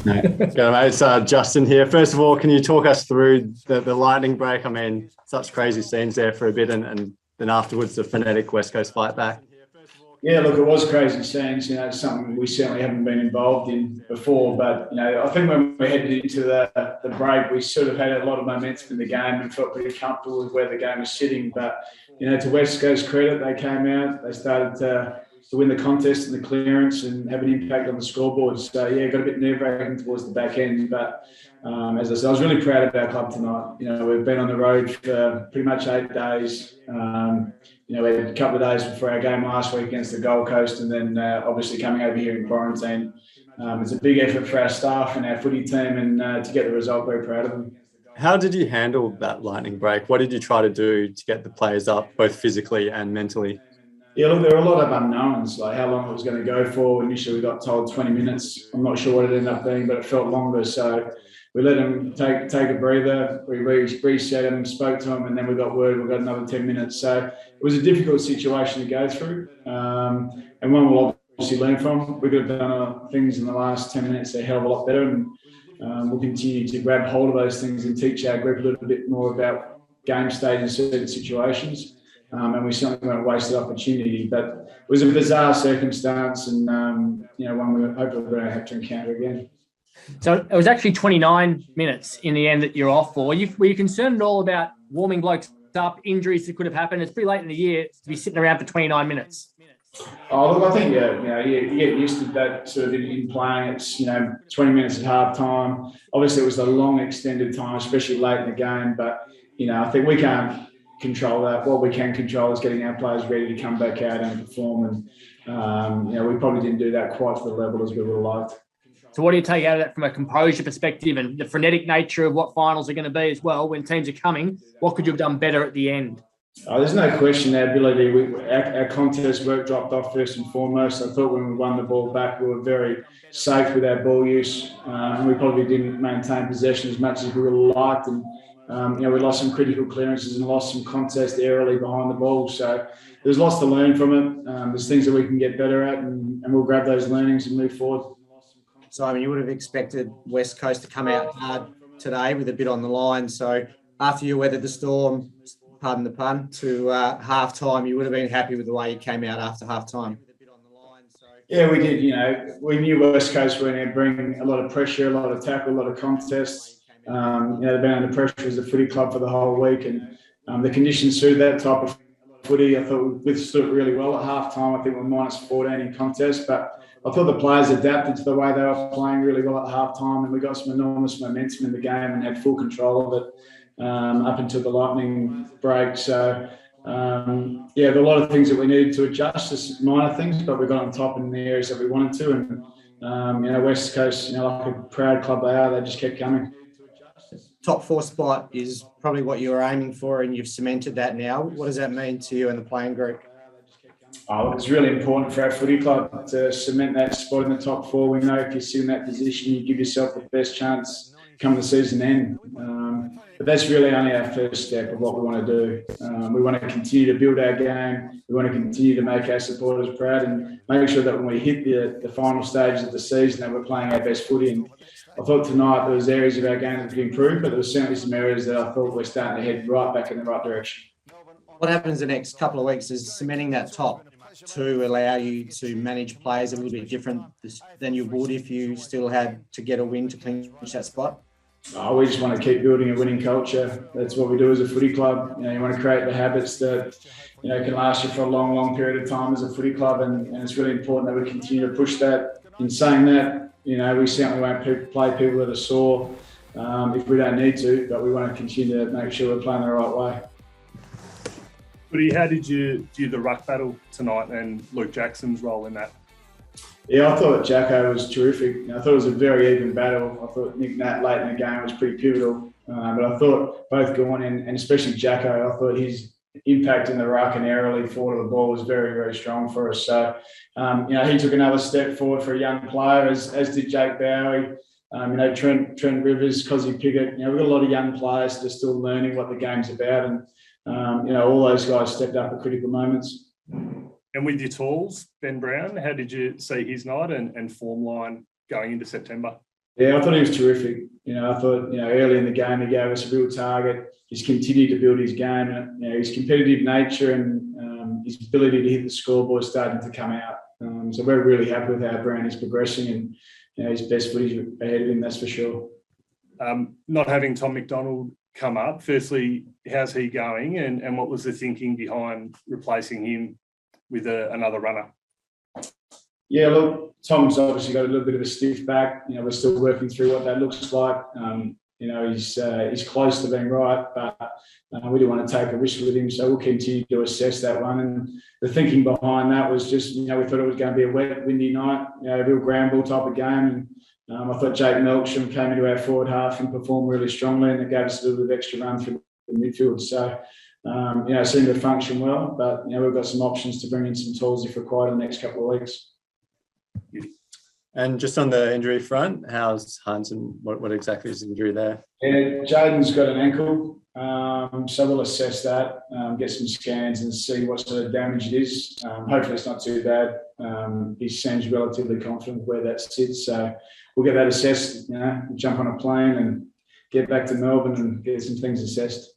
No. G'day, mate. It's Justin here. First of all, can you talk us through the lightning break? I mean, such crazy scenes there for a bit, and then afterwards the frenetic West Coast fight back. Yeah, look, it was crazy scenes. It's something we certainly haven't been involved in before. But I think when we headed into the break, we sort of had a lot of momentum in the game and felt pretty comfortable with where the game was sitting. But to West Coast credit, they came out, they started to win the contest and the clearance and have an impact on the scoreboard. So yeah, got a bit nerve-wracking towards the back end. But as I said, I was really proud of our club tonight. We've been on the road for pretty much 8 days. We had a couple of days before our game last week against the Gold Coast, and then obviously coming over here in quarantine. It's a big effort for our staff and our footy team, and to get the result, very proud of them. How did you handle that lightning break? What did you try to do to get the players up, both physically and mentally? Yeah, look, there were a lot of unknowns, like how long it was going to go for. Initially, we got told 20 minutes. I'm not sure what it ended up being, but it felt longer. So we let them take a breather. We reset them, spoke to them, and then we got word we got another 10 minutes. So it was a difficult situation to go through, and one we'll obviously learn from. We could have done things in the last 10 minutes a hell of a lot better, and we'll continue to grab hold of those things and teach our group a little bit more about game state in certain situations. And we certainly won't waste the opportunity. But it was a bizarre circumstance, and one we hopefully we're going to have to encounter again. So it was actually 29 minutes in the end that you're off for. Were you concerned at all about warming blokes up, injuries that could have happened? It's pretty late in the year to be sitting around for 29 minutes. Oh, look, I think you get used to that sort of in playing. It's 20 minutes at half time. Obviously, it was a long extended time, especially late in the game. But I think we can't control that. What we can control is getting our players ready to come back out and perform. And we probably didn't do that quite to the level as we would have liked. So what do you take out of that from a composure perspective and the frenetic nature of what finals are going to be as well when teams are coming? What could you have done better at the end? There's no question our ability. Our contest work dropped off first and foremost. I thought when we won the ball back, we were very safe with our ball use. And we probably didn't maintain possession as much as we would have liked. And we lost some critical clearances and lost some contest early behind the ball. So there's lots to learn from it. There's things that we can get better at, and we'll grab those learnings and move forward. So, you would have expected West Coast to come out hard today with a bit on the line. So after you weathered the storm, pardon the pun, to half-time, you would have been happy with the way you came out after half-time. Yeah, we did. We knew West Coast were going to bring a lot of pressure, a lot of tackle, a lot of contests. They've been under pressure as a footy club for the whole week, and the conditions suited that type of footy. I thought we withstood it really well at half-time. I think we're -14 in contest, but I thought the players adapted to the way they were playing really well at half-time, and we got some enormous momentum in the game and had full control of it up until the lightning break. So, there were a lot of things that we needed to adjust, just minor things, but we got on top in the areas that we wanted to. And, West Coast, like a proud club they are, they just kept coming. Top 4 spot is probably what you were aiming for, and you've cemented that now. What does that mean to you and the playing group? It's really important for our footy club to cement that spot in the top 4. We know if you sit in that position, you give yourself the best chance come the season end. But that's really only our first step of what we want to do. We want to continue to build our game. We want to continue to make our supporters proud and make sure that when we hit the final stages of the season that we're playing our best footy. And I thought tonight there was areas of our game that could improve, but there were certainly some areas that I thought we're starting to head right back in the right direction. What happens the next couple of weeks is cementing that top to allow you to manage players a little bit different than you would if you still had to get a win to clinch that spot? We just want to keep building a winning culture. That's what we do as a footy club. You want to create the habits that can last you for a long, long period of time as a footy club, and it's really important that we continue to push that. In saying that, we certainly won't play people that are sore if we don't need to, but we want to continue to make sure we're playing the right way. Woody, how did you view the ruck battle tonight and Luke Jackson's role in that? Yeah, I thought Jacko was terrific. I thought it was a very even battle. I thought Nick Nat late in the game was pretty pivotal. But I thought both Goodwin and especially Jacko, I thought his impact in the ruck and aerially forward of the ball was very, very strong for us. So, he took another step forward for a young player, as did Jake Bowie. Trent Rivers, Cosy Piggott. We've got a lot of young players that are still learning what the game's about. And, all those guys stepped up at critical moments. And with your tools, Ben Brown, how did you see his night and form line going into September? Yeah, I thought he was terrific. I thought, early in the game, he gave us a real target. He's continued to build his game, and his competitive nature and his ability to hit the scoreboard starting to come out. So we're really happy with how Brown is progressing, and his best footage ahead of him, that's for sure. Not having Tom McDonald come up, firstly, how's he going, and what was the thinking behind replacing him with another runner? Yeah, look, Tom's obviously got a little bit of a stiff back. We're still working through what that looks like. He's close to being right, but we didn't want to take a risk with him, so we'll continue to assess that one. And the thinking behind that was just, we thought it was going to be a wet, windy night, a real ground ball type of game. And I thought Jake Melksham came into our forward half and performed really strongly, and it gave us a little bit of extra run through the midfield. So, it seemed to function well, but we've got some options to bring in some tools if required in the next couple of weeks. And just on the injury front, how's Hunt and what exactly is the injury there? Yeah, Jaden's got an ankle, so we'll assess that, get some scans and see what sort of damage it is. Hopefully it's not too bad. He seems relatively confident where that sits, so we'll get that assessed, jump on a plane and get back to Melbourne and get some things assessed.